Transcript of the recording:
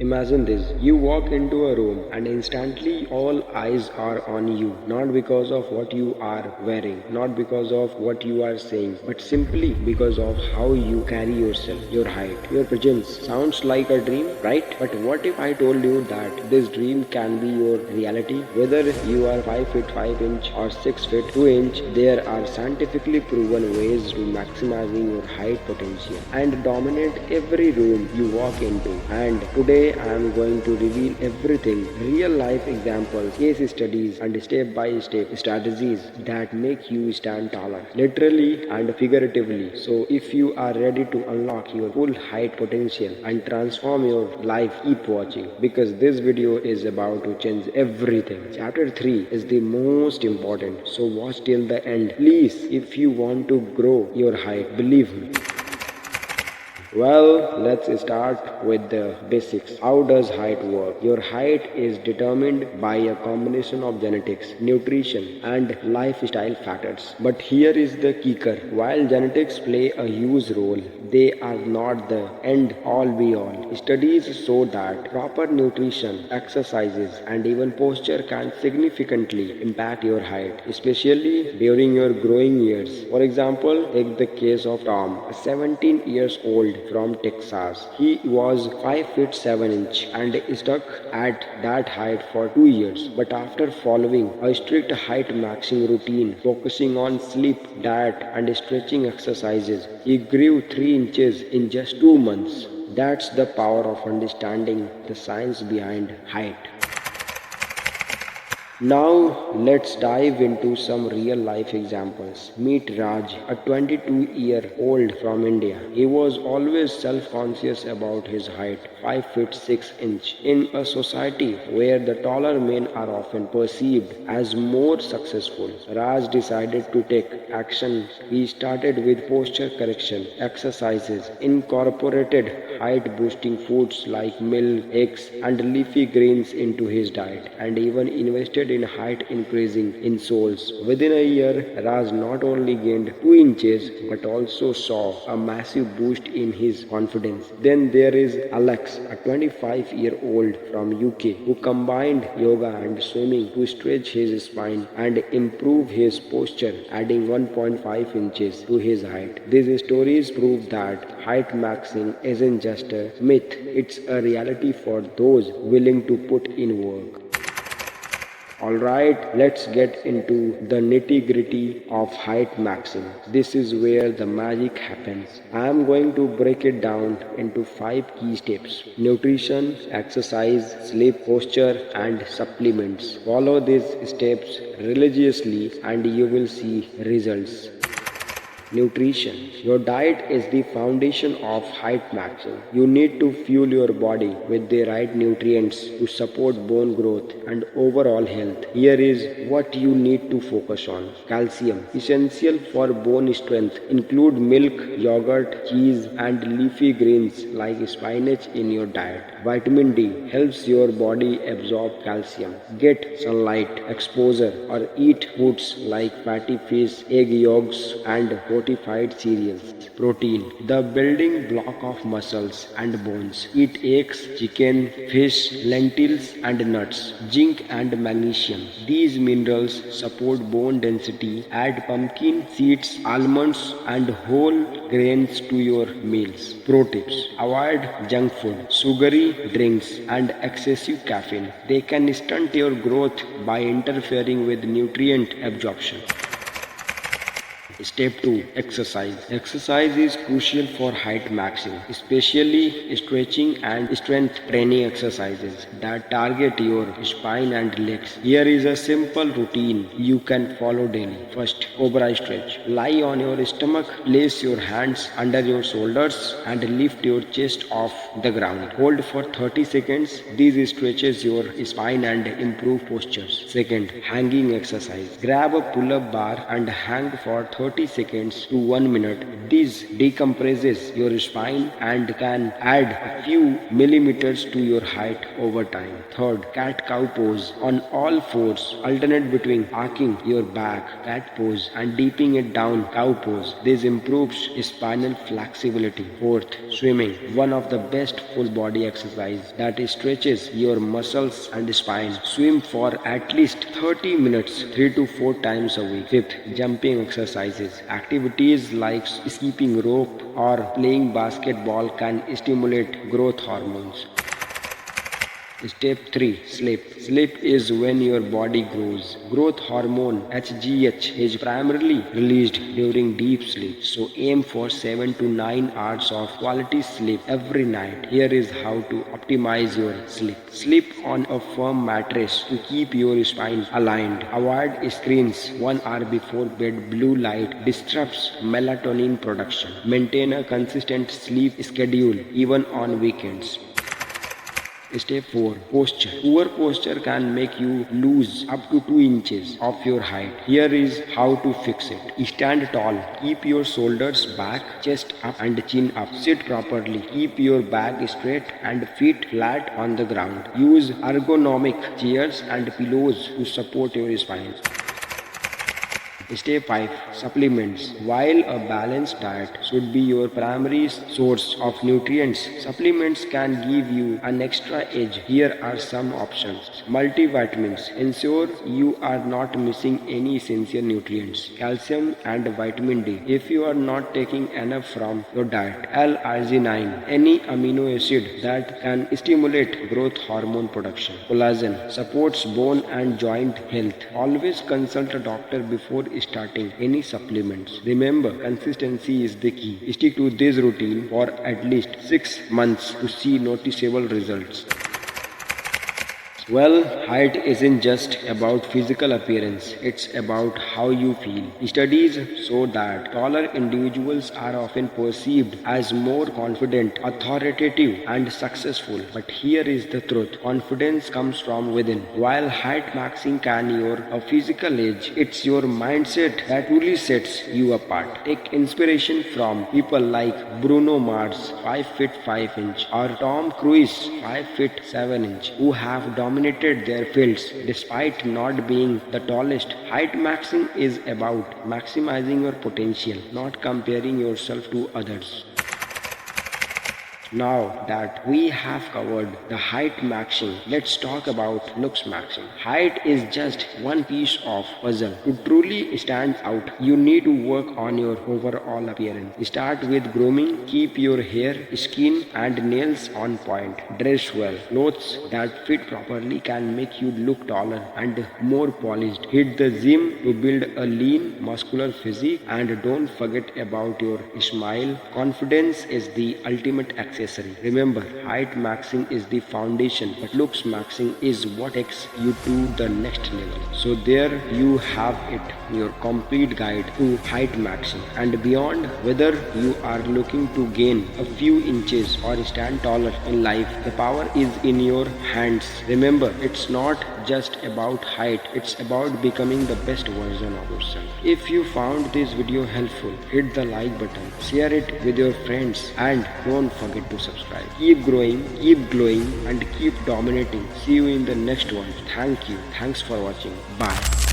Imagine this, you walk into a room and instantly all eyes are on you, not because of what you are wearing, not because of what you are saying, but simply because of how you carry yourself, your height, your presence. Sounds like a dream, right? But what if I told you that this dream can be your reality? Whether you are 5 feet 5 inch or 6 feet 2 inch, there are scientifically proven ways to maximizing your height potential and dominate every room you walk into. And today I am going to reveal everything, real life examples, case studies, and step by step strategies that make you stand taller, literally and figuratively. So, if you are ready to unlock your full height potential and transform your life, keep watching because this video is about to change everything. Chapter 3 is the most important, so watch till the end. Please, if you want to grow your height, believe me. Well, let's start with the basics. How does height work? Your height is determined by a combination of genetics, nutrition, and lifestyle factors. But here is the kicker. While genetics play a huge role, they are not the end all be all. Studies show that proper nutrition, exercises, and even posture can significantly impact your height, especially during your growing years. For example, take the case of Tom, a 17 years old from Texas. He was 5 feet 7 inch and stuck at that height for 2 years. But after following a strict height maxing routine focusing on sleep, diet and stretching exercises, he grew 3 inches in just 2 months. That's the power of understanding the science behind height. Now let's dive into some real life examples. Meet Raj, a 22-year-old from India. He was always self-conscious about his height, 5 feet 6 inch. In a society where the taller men are often perceived as more successful, Raj decided to take action. He started with posture correction exercises, incorporated height boosting foods like milk, eggs, and leafy greens into his diet, and even invested in height increasing insoles. Within a year, Raj not only gained 2 inches but also saw a massive boost in his confidence. Then there is Alex, a 25-year-old from UK who combined yoga and swimming to stretch his spine and improve his posture, adding 1.5 inches to his height. These stories prove that height maxing isn't just a myth, it's a reality for those willing to put in work. Alright, let's get into the nitty gritty of height maxing. This is where the magic happens. I am going to break it down into 5 key steps: nutrition, exercise, sleep, posture, and supplements. Follow these steps religiously and you will see results. Nutrition. Your diet is the foundation of height maxing. You need to fuel your body with the right nutrients to support bone growth and overall health. Here is what you need to focus on. Calcium. Essential for bone strength. Include milk, yogurt, cheese, and leafy greens like spinach in your diet. Vitamin D helps your body absorb calcium. Get sunlight exposure or eat foods like fatty fish, egg yolks, and fortified cereals. Protein, the building block of muscles and bones. Eat eggs, chicken, fish, lentils, and nuts. Zinc and magnesium. These minerals support bone density. Add pumpkin seeds, almonds, and whole grains to your meals. Pro tips: avoid junk food, sugary drinks, and excessive caffeine. They can stunt your growth by interfering with nutrient absorption. Step 2. Exercise. Exercise is crucial for height maxing, especially stretching and strength training exercises that target your spine and legs. Here is a simple routine you can follow daily. First, cobra stretch. Lie on your stomach, place your hands under your shoulders and lift your chest off the ground. Hold for 30 seconds. This stretches your spine and improve postures. Second, hanging exercise. Grab a pull-up bar and hang for 30 30 seconds to 1 minute. This decompresses your spine and can add a few millimeters to your height over time. Third, cat-cow pose. On all fours, alternate between arcing your back, cat pose, and deeping it down, cow pose. This improves spinal flexibility. Fourth, swimming. One of the best full body exercise that stretches your muscles and spine. Swim for at least 30 minutes 3 to 4 times a week. Fifth, jumping exercises. Activities like skipping rope or playing basketball can stimulate growth hormones. Step 3. Sleep. Sleep is when your body grows. Growth hormone HGH is primarily released during deep sleep. So aim for 7 to 9 hours of quality sleep every night. Here is how to optimize your sleep. Sleep on a firm mattress to keep your spine aligned. Avoid screens 1 hour before bed. Blue light disrupts melatonin production. Maintain a consistent sleep schedule even on weekends. Step 4. Posture. Poor posture can make you lose up to 2 inches of your height. Here is how to fix it. Stand tall. Keep your shoulders back, chest up and chin up. Sit properly. Keep your back straight and feet flat on the ground. Use ergonomic chairs and pillows to support your spine. Step 5. Supplements. While a balanced diet should be your primary source of nutrients, supplements can give you an extra edge. Here are some options. Multivitamins. Ensure you are not missing any essential nutrients. Calcium and vitamin D. If you are not taking enough from your diet. L-arginine. Any amino acid that can stimulate growth hormone production. Collagen. Supports bone and joint health. Always consult a doctor before starting any supplements. Remember, consistency is the key. Stick to this routine for at least 6 months to see noticeable results. Well, height isn't just about physical appearance, it's about how you feel. Studies show that taller individuals are often perceived as more confident, authoritative, and successful. But here is the truth. Confidence comes from within. While height maxing can your physical edge, it's your mindset that truly sets you apart. Take inspiration from people like Bruno Mars, 5 feet 5 inch, or Tom Cruise, 5 feet 7 inch, who have dominated their fields despite not being the tallest. Height maxing is about maximizing your potential, not comparing yourself to others. Now that we have covered the height maxing, let's talk about looks maxing. Height is just one piece of puzzle. To truly stand out, you need to work on your overall appearance. Start with grooming. Keep your hair, skin and nails on point. Dress well. Clothes that fit properly can make you look taller and more polished. Hit the gym to build a lean, muscular physique, and don't forget about your smile. Confidence is the ultimate accessory. Remember, height maxing is the foundation, but looks maxing is what takes you to the next level. So there you have it, your complete guide to height maxing and beyond. Whether you are looking to gain a few inches or stand taller in life, the power is in your hands. Remember, it's not just about height, it's about becoming the best version of yourself. If you found this video helpful, hit the like button, share it with your friends, and don't forget to subscribe. Keep growing, keep glowing, and keep dominating. See you in the next one. Thank you. Thanks for watching. Bye.